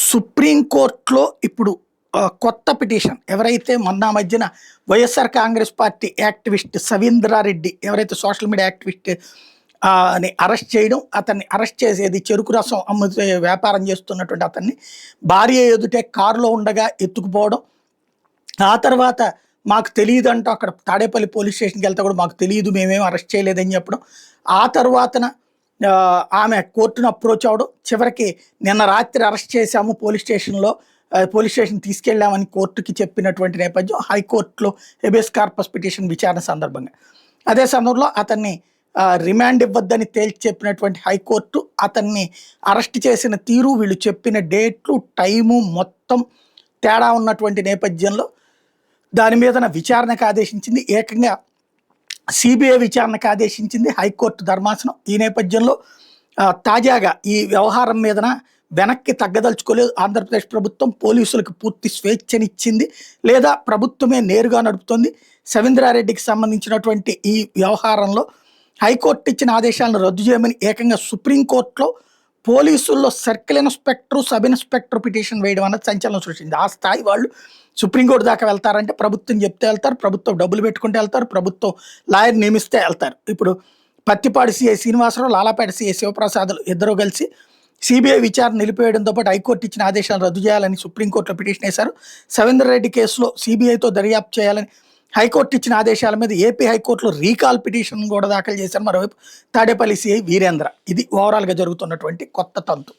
సుప్రీంకోర్టులో ఇప్పుడు కొత్త పిటిషన్ ఎవరైతే మొన్న మధ్యన వైఎస్ఆర్ కాంగ్రెస్ పార్టీ యాక్టివిస్ట్ సవీంద్రారెడ్డి ఎవరైతే సోషల్ మీడియా యాక్టివిస్ట్ అని అరెస్ట్ చేయడం, అతన్ని అరెస్ట్ చేసేది చెరుకు రసం అమ్ముతే వ్యాపారం చేస్తున్నటువంటి అతన్ని భార్య ఎదుటే కారులో ఉండగా ఎత్తుకుపోవడం, ఆ తర్వాత మాకు తెలియదు అంటూ అక్కడ తాడేపల్లి పోలీస్ స్టేషన్కి వెళ్తే కూడా మాకు తెలియదు, మేమేం అరెస్ట్ చేయలేదని చెప్పడం, ఆ తర్వాతన ఆమె కోర్టును అప్రోచ్ అవ్వడం, చివరికి నిన్న రాత్రి అరెస్ట్ చేశాము పోలీస్ స్టేషన్ తీసుకెళ్లామని కోర్టుకి చెప్పినటువంటి నేపథ్యం హైకోర్టులో హెబియస్ కార్పస్ పిటిషన్ విచారణ సందర్భంగా. అదే సందర్భంలో అతన్ని రిమాండ్ ఇవ్వద్దని తేల్చి చెప్పినటువంటి హైకోర్టు అతన్ని అరెస్ట్ చేసిన తీరు, వీళ్ళు చెప్పిన డేట్లు, టైము మొత్తం తేడా ఉన్నటువంటి నేపథ్యంలో దాని మీద విచారణకు ఆదేశించింది. ఏకంగా సిబిఐ విచారణకు ఆదేశించింది హైకోర్టు ధర్మాసనం. ఈ నేపథ్యంలో తాజాగా ఈ వ్యవహారం మీదన వెనక్కి తగ్గదలుచుకోలేదు ఆంధ్రప్రదేశ్ ప్రభుత్వం. పోలీసులకు పూర్తి స్వేచ్ఛనిచ్చింది, లేదా ప్రభుత్వమే నేరుగా నడుపుతోంది. సవీంద్రారెడ్డికి సంబంధించినటువంటి ఈ వ్యవహారంలో హైకోర్టు ఇచ్చిన ఆదేశాలను రద్దు చేయమని ఏకంగా సుప్రీంకోర్టులో పోలీసుల్లో circle inspector, sub inspector petition వేయడం అన్నది సంచలనం సృష్టించింది. ఆ స్థాయి వాళ్ళు సుప్రీంకోర్టు దాకా వెళ్తారంటే ప్రభుత్వం చెప్తే వెళ్తారు, ప్రభుత్వం డబ్బులు పెట్టుకుంటే వెళ్తారు, ప్రభుత్వం లాయర్ నియమిస్తే వెళ్తారు. ఇప్పుడు పత్తిపాడు సిఐ శ్రీనివాసరావు, లాలాపేట సిఐ శివప్రసాద్లు ఇద్దరు కలిసి సిబిఐ విచారణ నిలిపేయడంతో పాటు హైకోర్టు ఇచ్చిన ఆదేశాలను రద్దు చేయాలని సుప్రీంకోర్టులో పిటిషన్ వేశారు. సవీంద్రారెడ్డి కేసులో సిబిఐతో దర్యాప్తు చేయాలని హైకోర్టు ఇచ్చిన ఆదేశాల మీద ఏపీ హైకోర్టులో రీకాల్ పిటిషన్ కూడా దాఖలు చేశారు. మరోవైపు తాడేపల్లి సిఐ వీరేంద్ర. ఇది ఓవరాల్గా జరుగుతున్నటువంటి కొత్త తంతు.